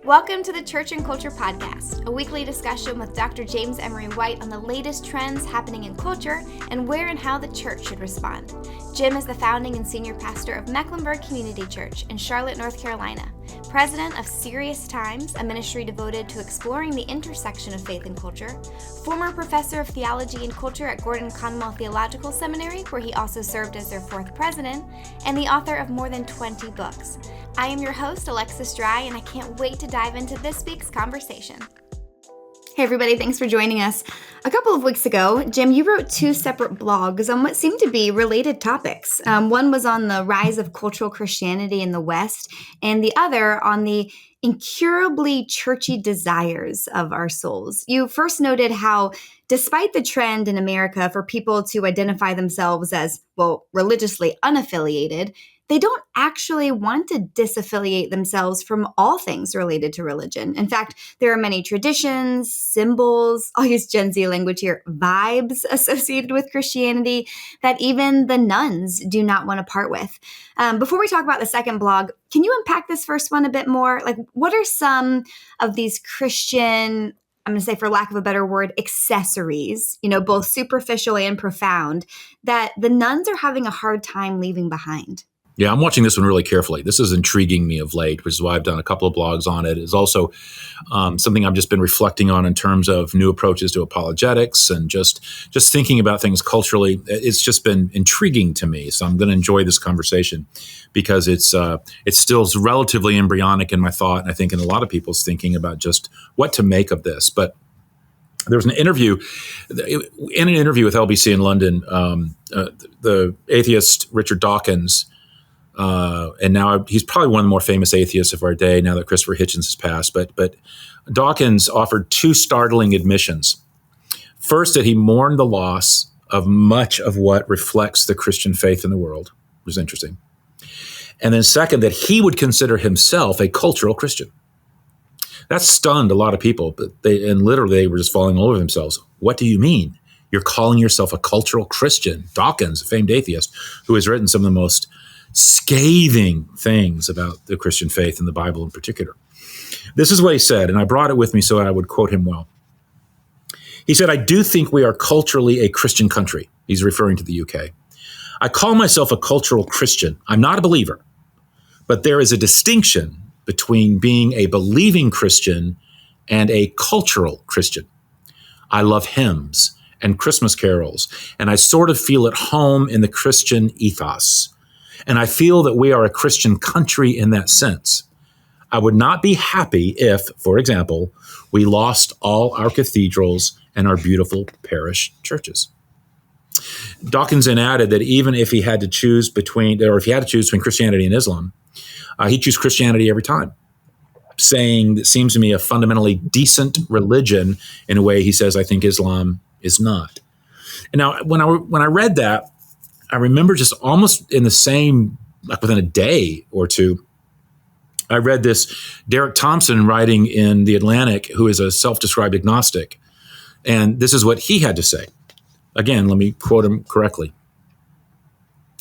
Welcome to the Church and Culture Podcast, a weekly discussion with Dr. James Emery White on the latest trends happening in culture and where and how the church should respond. Jim is the founding and senior pastor of Mecklenburg Community Church in Charlotte, North Carolina, president of Serious Times, a ministry devoted to exploring the intersection of faith and culture, former professor of theology and culture at Gordon Conwell Theological Seminary, where he also served as their fourth president, and the author of more than 20 books. I am your host, Alexis Dry, and I can't wait to dive into this week's conversation. Hey everybody, thanks for joining us. A couple of weeks ago, Jim, you wrote two separate blogs on what seemed to be related topics. One was on the rise of cultural Christianity in the West, and the other on the incurably churchy desires of our souls. You first noted how, despite the trend in America for people to identify themselves as, religiously unaffiliated, they don't actually want to disaffiliate themselves from all things related to religion. In fact, there are many traditions, symbols, I'll use Gen Z language here, vibes associated with Christianity that even the nuns do not want to part with. Before we talk about the second blog, can you unpack this first one a bit more? Like, what are some of these Christian, I'm going to say for lack of a better word, accessories, both superficial and profound, that the nuns are having a hard time leaving behind? Yeah, I'm watching this one really carefully. This is intriguing me of late, which is why I've done a couple of blogs on it. It's also something I've just been reflecting on in terms of new approaches to apologetics and just thinking about things culturally. It's just been intriguing to me. So I'm going to enjoy this conversation because it's still relatively embryonic in my thought, and I think in a lot of people's thinking about just what to make of this. But there was an interview with LBC in London. The atheist Richard Dawkins. And now he's probably one of the more famous atheists of our day now that Christopher Hitchens has passed. But Dawkins offered two startling admissions. First, that he mourned the loss of much of what reflects the Christian faith in the world, which is interesting. And then second, that he would consider himself a cultural Christian. That stunned a lot of people, but they were just falling all over themselves. What do you mean? You're calling yourself a cultural Christian? Dawkins, a famed atheist, who has written some of the most scathing things about the Christian faith and the Bible in particular. This is what he said, and I brought it with me so I would quote him well. He said, "I do think we are culturally a Christian country." He's referring to the UK. "I call myself a cultural Christian. I'm not a believer, but there is a distinction between being a believing Christian and a cultural Christian. I love hymns and Christmas carols, and I sort of feel at home in the Christian ethos. And I feel that we are a Christian country in that sense. I would not be happy if, for example, we lost all our cathedrals and our beautiful parish churches." Dawkins then added that even if he had to choose between Christianity and Islam, he'd choose Christianity every time, saying that seems to me a fundamentally decent religion in a way he says I think Islam is not. And now, when I read that, I remember just almost in the same, like within a day or two, I read this Derek Thompson writing in The Atlantic, who is a self-described agnostic. And this is what he had to say. Again, let me quote him correctly.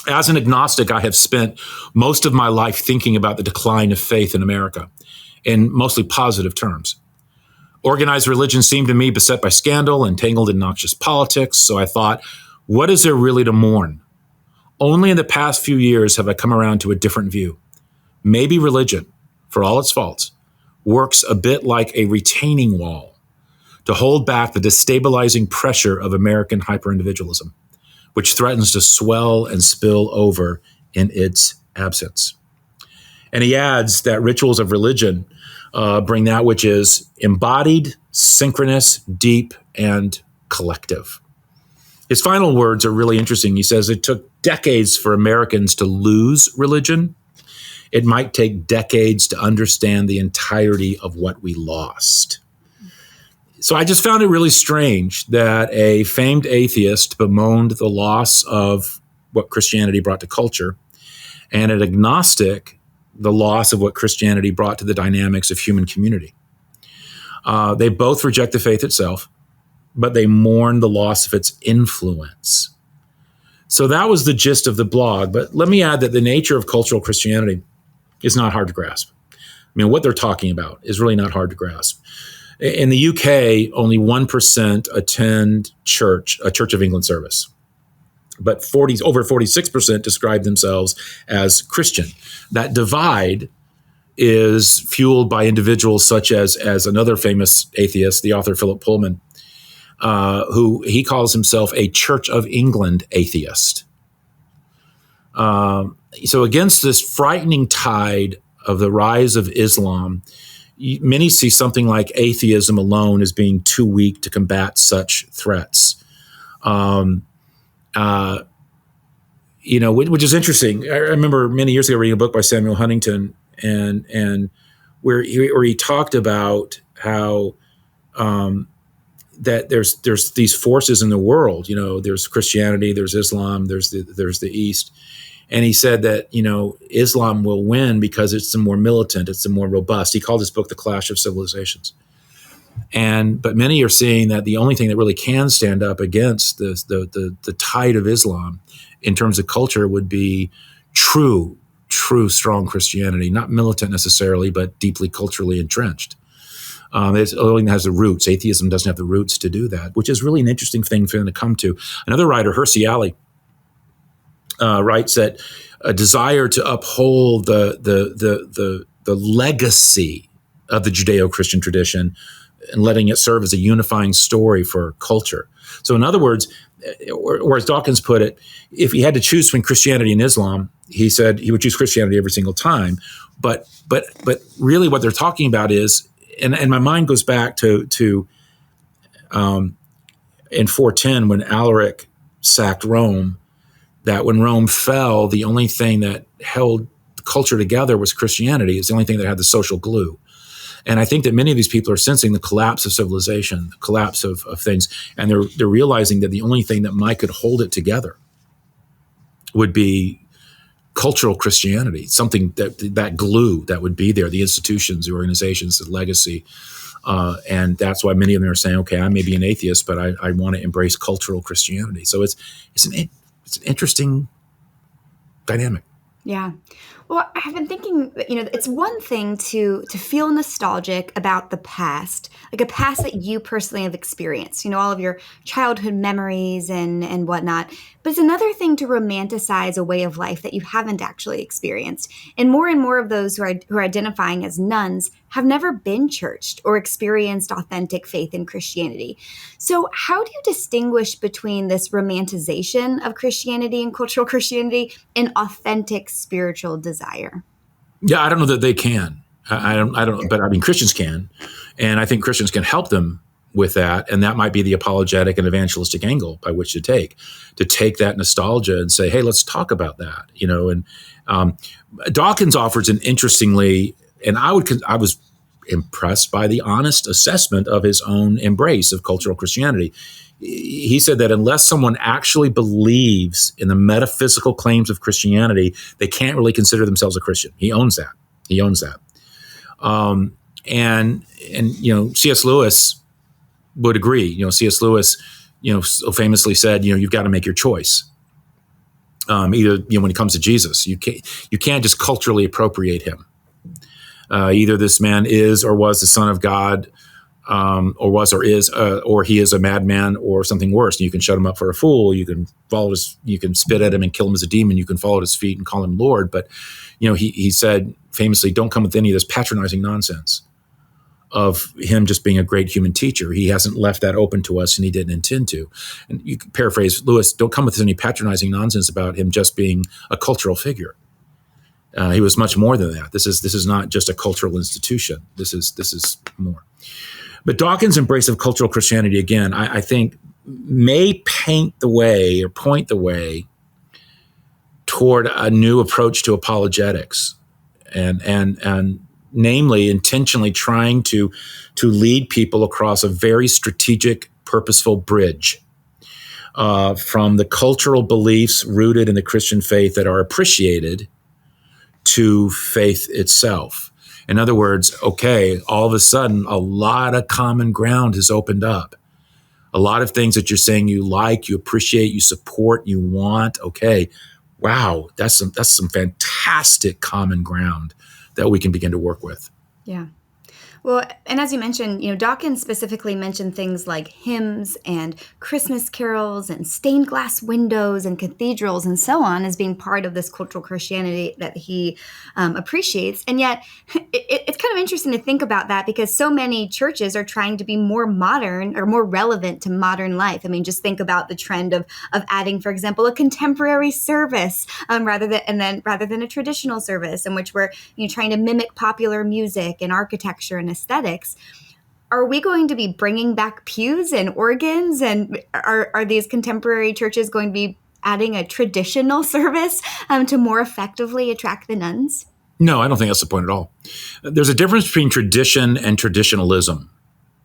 "As an agnostic, I have spent most of my life thinking about the decline of faith in America in mostly positive terms. Organized religion seemed to me beset by scandal and tangled in noxious politics. So I thought, what is there really to mourn? Only in the past few years have I come around to a different view. Maybe religion, for all its faults, works a bit like a retaining wall to hold back the destabilizing pressure of American hyper-individualism, which threatens to swell and spill over in its absence." And he adds that rituals of religion bring that which is embodied, synchronous, deep, and collective. His final words are really interesting. He says, "It took decades for Americans to lose religion. It might take decades to understand the entirety of what we lost." So I just found it really strange that a famed atheist bemoaned the loss of what Christianity brought to culture, and an agnostic the loss of what Christianity brought to the dynamics of human community. They both reject the faith itself, but they mourn the loss of its influence. So that was the gist of the blog. But let me add that the nature of cultural Christianity is not hard to grasp. mean, what they're talking about is really not hard to grasp. In the UK, only 1% attend a Church of England service, but over 46% describe themselves as Christian. That divide is fueled by individuals such as another famous atheist, the author Philip Pullman, who he calls himself a Church of England atheist. So against this frightening tide of the rise of Islam, many see something like atheism alone as being too weak to combat such threats. Which is interesting. I remember many years ago reading a book by Samuel Huntington, and where he talked about how that there's these forces in the world. There's Christianity, there's Islam, there's the East. And he said that, Islam will win because it's the more militant, it's the more robust. He called his book The Clash of Civilizations. But many are seeing that the only thing that really can stand up against the tide of Islam in terms of culture would be true, strong Christianity, not militant necessarily, but deeply culturally entrenched. It's the only thing that has the roots. Atheism doesn't have the roots to do that, which is really an interesting thing for them to come to. Another writer, Hersey Alley, writes that a desire to uphold the legacy of the Judeo-Christian tradition and letting it serve as a unifying story for culture. So in other words, or as Dawkins put it, if he had to choose between Christianity and Islam, he said he would choose Christianity every single time. But really what they're talking about is, and my mind goes back to in 410 when Alaric sacked Rome, that when Rome fell, the only thing that held culture together was Christianity. It's the only thing that had the social glue. And I think that many of these people are sensing the collapse of civilization, the collapse of things, and they're realizing that the only thing that could hold it together would be cultural Christianity, something that glue that would be there, the institutions, the organizations, the legacy. And that's why many of them are saying, okay, I may be an atheist, but I want to embrace cultural Christianity. So it's an interesting dynamic. Yeah. Well, I've been thinking, it's one thing to feel nostalgic about the past, like a past that you personally have experienced, all of your childhood memories and whatnot. But it's another thing to romanticize a way of life that you haven't actually experienced. And more of those who are identifying as nuns have never been churched or experienced authentic faith in Christianity. So how do you distinguish between this romanticization of Christianity and cultural Christianity and authentic spiritual desire? Yeah, I don't know that they can. I don't, but I mean, Christians can. And I think Christians can help them with that. And that might be the apologetic and evangelistic angle by which to take that nostalgia and say, hey, let's talk about that, and Dawkins offers an interestingly, and I was impressed by the honest assessment of his own embrace of cultural Christianity. He said that unless someone actually believes in the metaphysical claims of Christianity, they can't really consider themselves a Christian. He owns that. And C.S. Lewis would agree. C.S. Lewis, so famously said, you've got to make your choice. Either, when it comes to Jesus, you can't just culturally appropriate him. Either this man is or was the Son of God, or was or is, or he is a madman or something worse. You can shut him up for a fool. You can you can spit at him and kill him as a demon. You can fall at his feet and call him Lord. But he said famously, don't come with any of this patronizing nonsense of him just being a great human teacher. He hasn't left that open to us, and he didn't intend to. And you can paraphrase Lewis, don't come with any patronizing nonsense about him just being a cultural figure. He was much more than that. This is not just a cultural institution. This is more. But Dawkins' embrace of cultural Christianity, again, I think may paint the way or point the way toward a new approach to apologetics, and namely intentionally trying to lead people across a very strategic, purposeful bridge from the cultural beliefs rooted in the Christian faith that are appreciated to faith itself. In other words, okay, all of a sudden, a lot of common ground has opened up. A lot of things that you're saying you like, you appreciate, you support, you want. Okay, wow, that's some fantastic common ground that we can begin to work with. Yeah. Well, and as you mentioned, Dawkins specifically mentioned things like hymns and Christmas carols and stained glass windows and cathedrals and so on as being part of this cultural Christianity that he appreciates. And yet, it's kind of interesting to think about that because so many churches are trying to be more modern or more relevant to modern life. I mean, just think about the trend of adding, for example, a contemporary service rather than a traditional service in which we're trying to mimic popular music and architecture and aesthetics. Are we going to be bringing back pews and organs? And are these contemporary churches going to be adding a traditional service to more effectively attract the nuns? No, I don't think that's the point at all. There's a difference between tradition and traditionalism.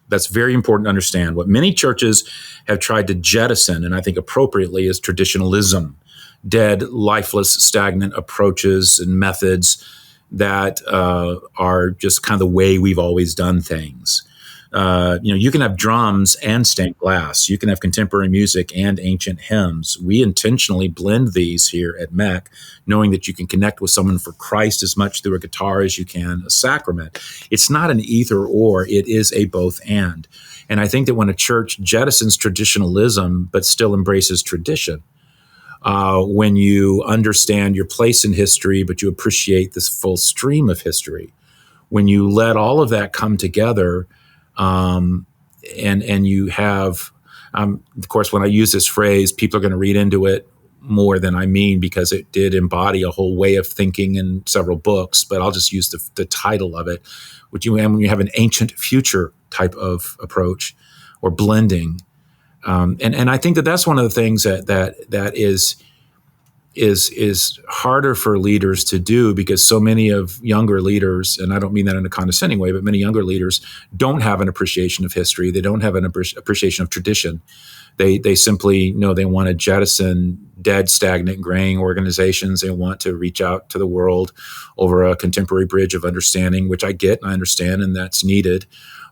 That's very important to understand. What many churches have tried to jettison, and I think appropriately, is traditionalism, dead, lifeless, stagnant approaches and methods that are just kind of the way we've always done things. You can have drums and stained glass. You can have contemporary music and ancient hymns. We intentionally blend these here at MEC, knowing that you can connect with someone for Christ as much through a guitar as you can a sacrament. It's not an either or, it is a both and. And I think that when a church jettisons traditionalism but still embraces tradition, when you understand your place in history, but you appreciate this full stream of history, when you let all of that come together, and you have, of course, when I use this phrase, people are going to read into it more than I mean because it did embody a whole way of thinking in several books. But I'll just use the title of it, when you have an ancient future type of approach or blending. And I think that that's one of the things that is harder for leaders to do because so many of younger leaders, and I don't mean that in a condescending way, but many younger leaders don't have an appreciation of history. They don't have an appreciation of tradition. They simply know they want to jettison dead, stagnant, graying organizations. They want to reach out to the world over a contemporary bridge of understanding, which I get and I understand, and that's needed,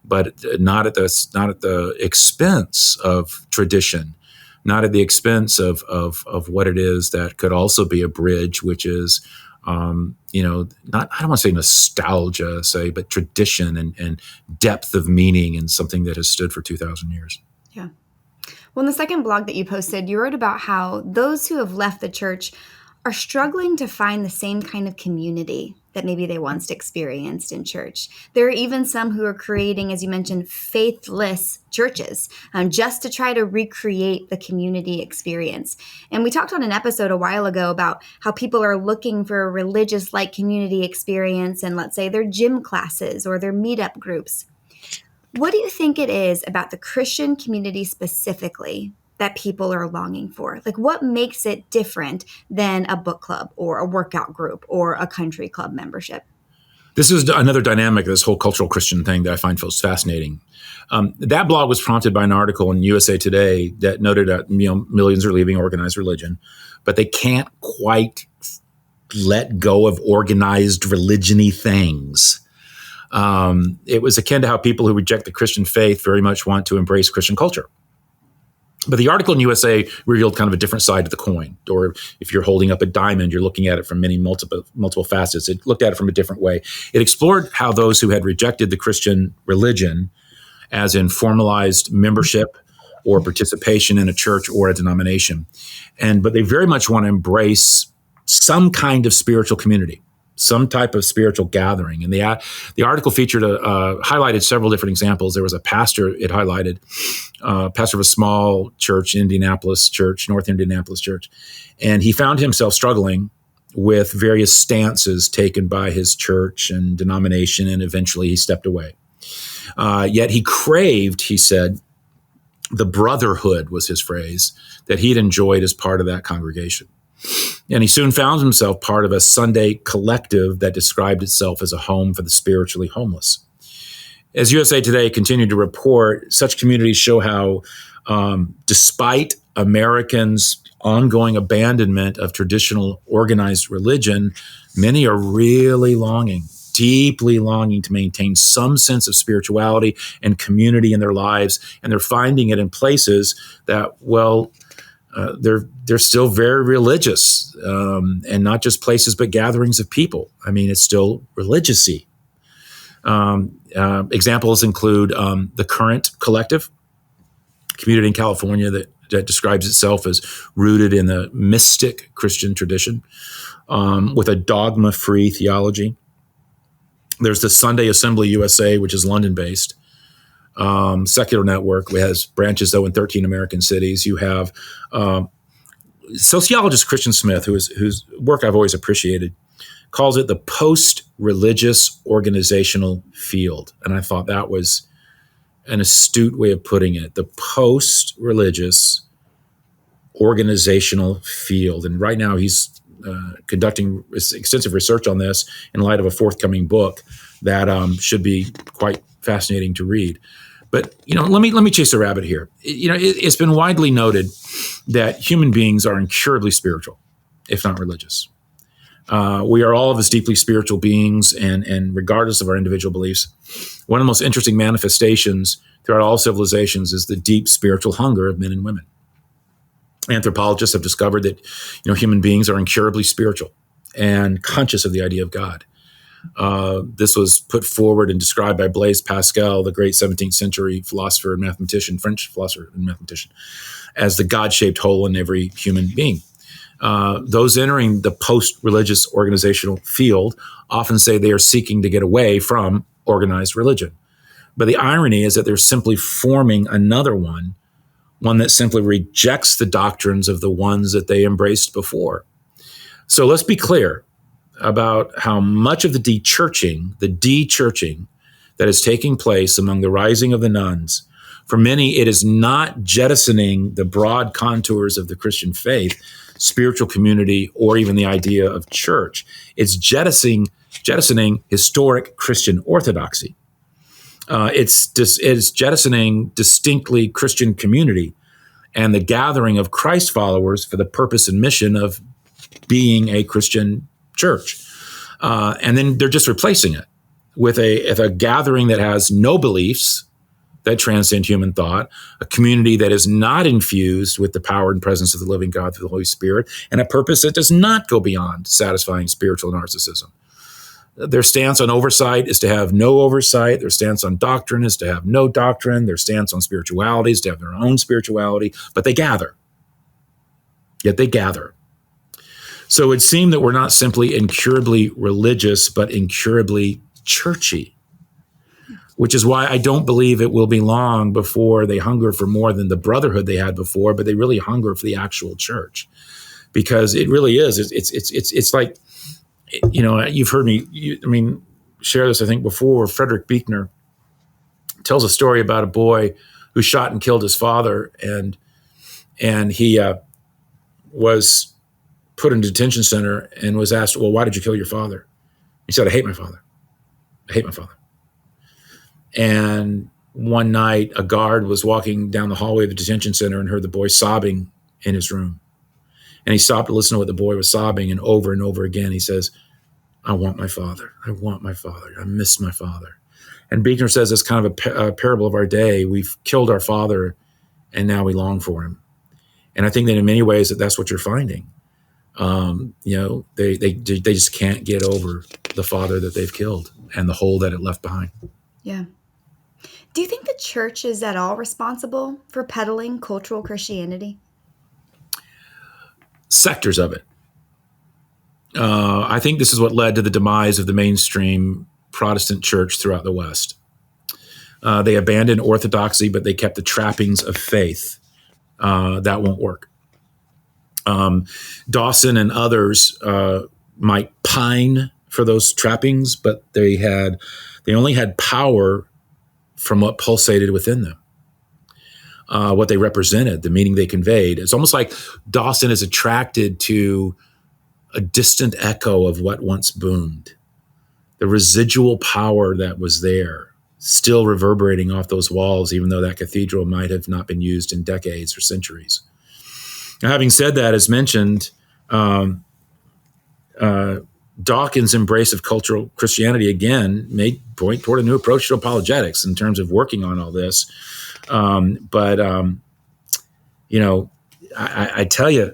but not at the expense of tradition, not at the expense of what it is that could also be a bridge, which is, not, I don't want to say nostalgia, but tradition and depth of meaning in something that has stood for 2,000 years. Yeah. Well, in the second blog that you posted, you wrote about how those who have left the church are struggling to find the same kind of community that maybe they once experienced in church. There are even some who are creating, as you mentioned, faithless churches just to try to recreate the community experience. And we talked on an episode a while ago about how people are looking for a religious-like community experience in, let's say, their gym classes or their meetup groups. What do you think it is about the Christian community specifically that people are longing for? Like, what makes it different than a book club or a workout group or a country club membership? This is another dynamic of this whole cultural Christian thing that I find most fascinating. That blog was prompted by an article in USA Today that noted that millions are leaving organized religion, but they can't quite let go of organized religion-y things. It was akin to how people who reject the Christian faith very much want to embrace Christian culture. But the article in USA revealed kind of a different side of the coin. Or if you're holding up a diamond, you're looking at it from multiple facets. It looked at it from a different way. It explored how those who had rejected the Christian religion, as in formalized membership or participation in a church or a denomination, but they very much want to embrace some kind of spiritual community, some type of spiritual gathering. And the article featured highlighted several different examples. There was a pastor, it highlighted, pastor of a small church, North Indianapolis Church. And he found himself struggling with various stances taken by his church and denomination, and eventually he stepped away. Yet he craved, he said, the brotherhood was his phrase, that he'd enjoyed as part of that congregation. And he soon found himself part of a Sunday collective that described itself as a home for the spiritually homeless. As USA Today continued to report, such communities show how, despite Americans' ongoing abandonment of traditional organized religion, many are really deeply longing to maintain some sense of spirituality and community in their lives. And they're finding it in places that, they're still very religious, and not just places, but gatherings of people. I mean, it's still religious-y. Examples include the Current Collective, community in California that describes itself as rooted in the mystic Christian tradition with a dogma-free theology. There's the Sunday Assembly USA, which is London-based, secular network. It has branches, though, in 13 American cities. You have sociologist Christian Smith, whose work I've always appreciated, calls it the post-religious organizational field. And I thought that was an astute way of putting it, the post-religious organizational field. And right now he's conducting extensive research on this in light of a forthcoming book that should be quite fascinating to read. But let me chase a rabbit here. It's been widely noted that human beings are incurably spiritual, if not religious. We are all of us deeply spiritual beings, and regardless of our individual beliefs, one of the most interesting manifestations throughout all civilizations is the deep spiritual hunger of men and women. Anthropologists have discovered that human beings are incurably spiritual and conscious of the idea of God. This was put forward and described by Blaise Pascal, the great 17th century philosopher and mathematician, French philosopher and mathematician, as the God-shaped hole in every human being. Those entering the post-religious organizational field often say they are seeking to get away from organized religion. But the irony is that they're simply forming another one that simply rejects the doctrines of the ones that they embraced before. So let's be clear about how much of the de-churching that is taking place among the rising of the nones. For many, it is not jettisoning the broad contours of the Christian faith, spiritual community, or even the idea of church. It's jettisoning historic Christian orthodoxy. It's jettisoning distinctly Christian community and the gathering of Christ followers for the purpose and mission of being a Christian church. And then they're just replacing it with a gathering that has no beliefs that transcend human thought, a community that is not infused with the power and presence of the living God through the Holy Spirit, and a purpose that does not go beyond satisfying spiritual narcissism. Their stance on oversight is to have no oversight. Their stance on doctrine is to have no doctrine. Their stance on spirituality is to have their own spirituality, but they gather. Yet they gather. So it would seem that we're not simply incurably religious, but incurably churchy, which is why I don't believe it will be long before they hunger for more than the brotherhood they had before, but they really hunger for the actual church, because it really is. It's like, you've heard me, share this, I think, before. Frederick Buechner tells a story about a boy who shot and killed his father, and he was put in a detention center and was asked, well, why did you kill your father? He said, I hate my father. I hate my father. And one night, a guard was walking down the hallway of the detention center and heard the boy sobbing in his room. And he stopped to listen to what the boy was sobbing, and over again, he says, I want my father. I want my father. I miss my father. And Buechner says it's kind of a parable of our day. We've killed our father, and now we long for him. And I think that in many ways that's what you're finding. They just can't get over the father that they've killed and the hole that it left behind. Yeah. Do you think the church is at all responsible for peddling cultural Christianity? Sectors of it. I think this is what led to the demise of the mainstream Protestant church throughout the West. They abandoned orthodoxy, but they kept the trappings of faith. That won't work. Dawson and others might pine for those trappings, but they only had power from what pulsated within them, what they represented, the meaning they conveyed. It's almost like Dawson is attracted to a distant echo of what once boomed, the residual power that was there, still reverberating off those walls, even though that cathedral might have not been used in decades or centuries. Now, having said that, as mentioned, Dawkins' embrace of cultural Christianity, again, may point toward a new approach to apologetics in terms of working on all this. I tell you,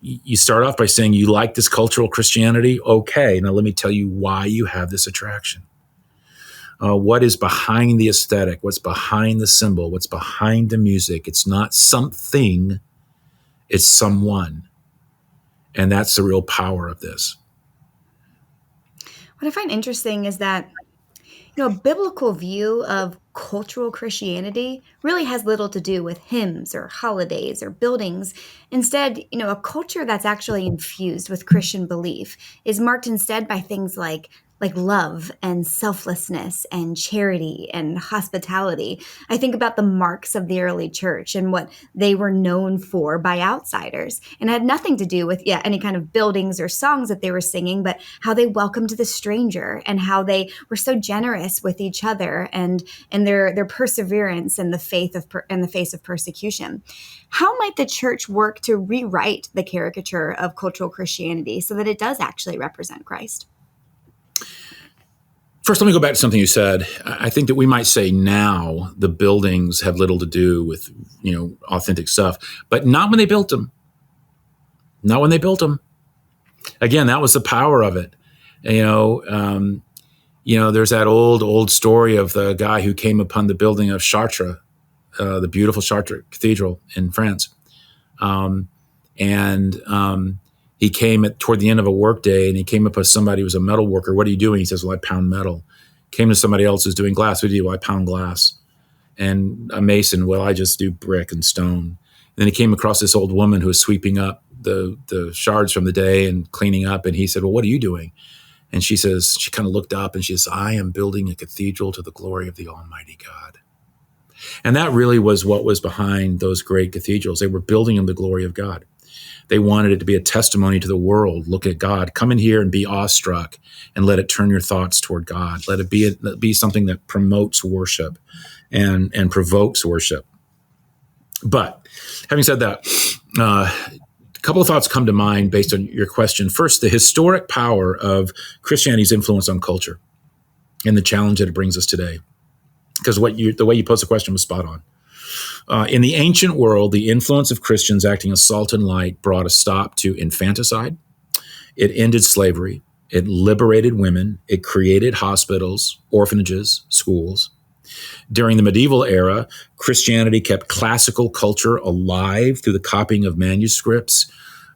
you start off by saying you like this cultural Christianity. Okay, now let me tell you why you have this attraction. what is behind the aesthetic, what's behind the symbol, what's behind the music. It's not something, it's someone. And that's the real power of this. What I find interesting is that, a biblical view of cultural Christianity really has little to do with hymns or holidays or buildings. Instead, a culture that's actually infused with Christian belief is marked instead by things like love and selflessness and charity and hospitality. I think about the marks of the early church and what they were known for by outsiders, and it had nothing to do with any kind of buildings or songs that they were singing, but how they welcomed the stranger and how they were so generous with each other and their perseverance in the in the face of persecution. How might the church work to rewrite the caricature of cultural Christianity so that it does actually represent Christ? First, let me go back to something you said. I think that we might say now the buildings have little to do with, authentic stuff, but not when they built them. Not when they built them. Again, that was the power of it. There's that old story of the guy who came upon the building of Chartres, the beautiful Chartres Cathedral in France. He came toward the end of a workday, and he came up with somebody who was a metal worker. What are you doing? He says, well, I pound metal. Came to somebody else who's doing glass. What do you do? Well, I pound glass. And a mason, well, I just do brick and stone. And then he came across this old woman who was sweeping up the shards from the day and cleaning up. And he said, well, what are you doing? And she says, she kind of looked up and she says, I am building a cathedral to the glory of the Almighty God. And that really was what was behind those great cathedrals. They were building in the glory of God. They wanted it to be a testimony to the world. Look at God. Come in here and be awestruck and let it turn your thoughts toward God. Let it be something that promotes worship and provokes worship. But having said that, a couple of thoughts come to mind based on your question. First, the historic power of Christianity's influence on culture and the challenge that it brings us today. Because the way you posed the question was spot on. In the ancient world, the influence of Christians acting as salt and light brought a stop to infanticide. It ended slavery. It liberated women. It created hospitals, orphanages, schools. During the medieval era, Christianity kept classical culture alive through the copying of manuscripts.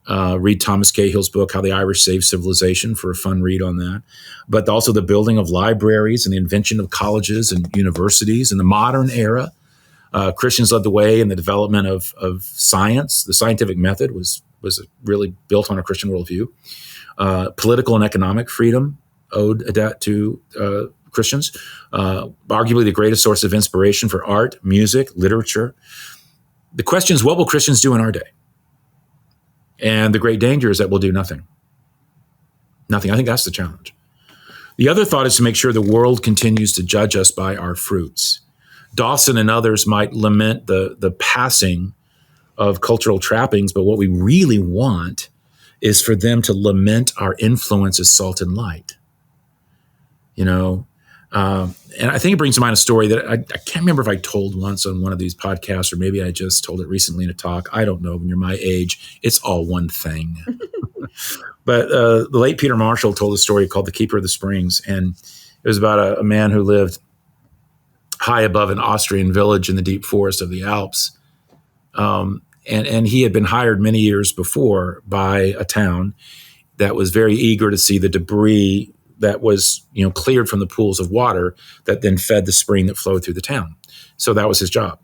Read Thomas Cahill's book, How the Irish Saved Civilization, for a fun read on that. But also the building of libraries and the invention of colleges and universities. In the modern era, Christians led the way in the development of science. The scientific method was really built on a Christian worldview. Political and economic freedom owed a debt to Christians. Arguably the greatest source of inspiration for art, music, literature. The question is, what will Christians do in our day? And the great danger is that we'll do nothing. Nothing. I think that's the challenge. The other thought is to make sure the world continues to judge us by our fruits. Dawson and others might lament the passing of cultural trappings, but what we really want is for them to lament our influence as salt and light. And I think it brings to mind a story that I can't remember if I told once on one of these podcasts, or maybe I just told it recently in a talk. I don't know. When you're my age, it's all one thing. But the late Peter Marshall told a story called The Keeper of the Springs. And it was about a man who lived high above an Austrian village in the deep forest of the Alps. And he had been hired many years before by a town that was very eager to see the debris that was, cleared from the pools of water that then fed the spring that flowed through the town. So that was his job.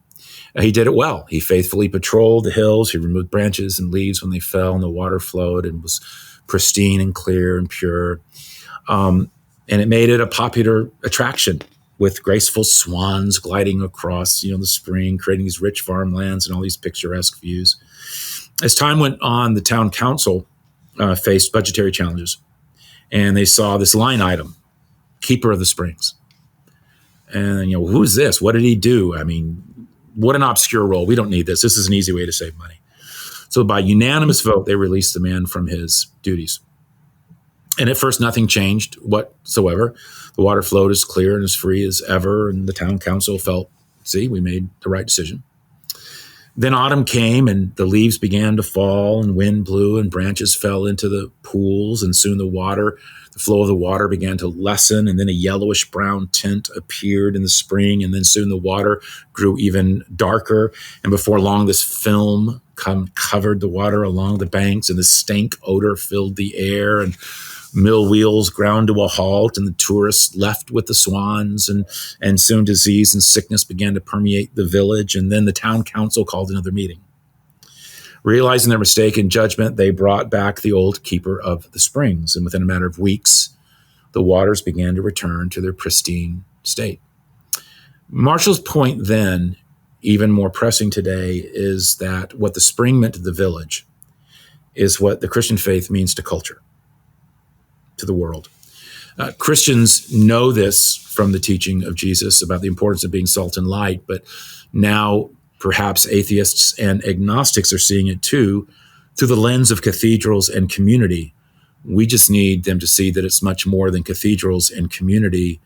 He did it well. He faithfully patrolled the hills. He removed branches and leaves when they fell, and the water flowed and was pristine and clear and pure. And it made it a popular attraction, with graceful swans gliding across, the spring, creating these rich farmlands and all these picturesque views. As time went on, the town council faced budgetary challenges, and they saw this line item, Keeper of the Springs. And, who's this? What did he do? I mean, what an obscure role. We don't need this. This is an easy way to save money. So by unanimous vote, they released the man from his duties. And at first, nothing changed whatsoever. The water flowed as clear and as free as ever, and the town council felt, see, we made the right decision. Then autumn came, and the leaves began to fall, and wind blew, and branches fell into the pools, and soon the flow of the water began to lessen, and then a yellowish brown tint appeared in the spring, and then soon the water grew even darker, and before long this film covered the water along the banks, and the stank odor filled the air, and mill wheels ground to a halt, and the tourists left with the swans, and soon disease and sickness began to permeate the village. And then the town council called another meeting. Realizing their mistake in judgment, they brought back the old keeper of the springs, and within a matter of weeks, the waters began to return to their pristine state. Marshall's point then, even more pressing today, is that what the spring meant to the village is what the Christian faith means to culture, to the world. Christians know this from the teaching of Jesus about the importance of being salt and light, but now perhaps atheists and agnostics are seeing it too through the lens of cathedrals and community. We just need them to see that it's much more than cathedrals and community.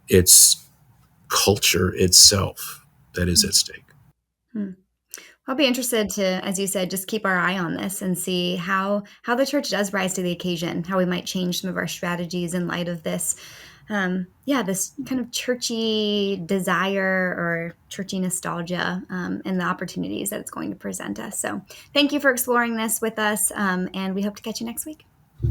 It's culture itself that is at stake. I'll be interested to, as you said, just keep our eye on this and see how the church does rise to the occasion, how we might change some of our strategies in light of this, this kind of churchy desire or churchy nostalgia, and the opportunities that it's going to present us. So thank you for exploring this with us, and we hope to catch you next week.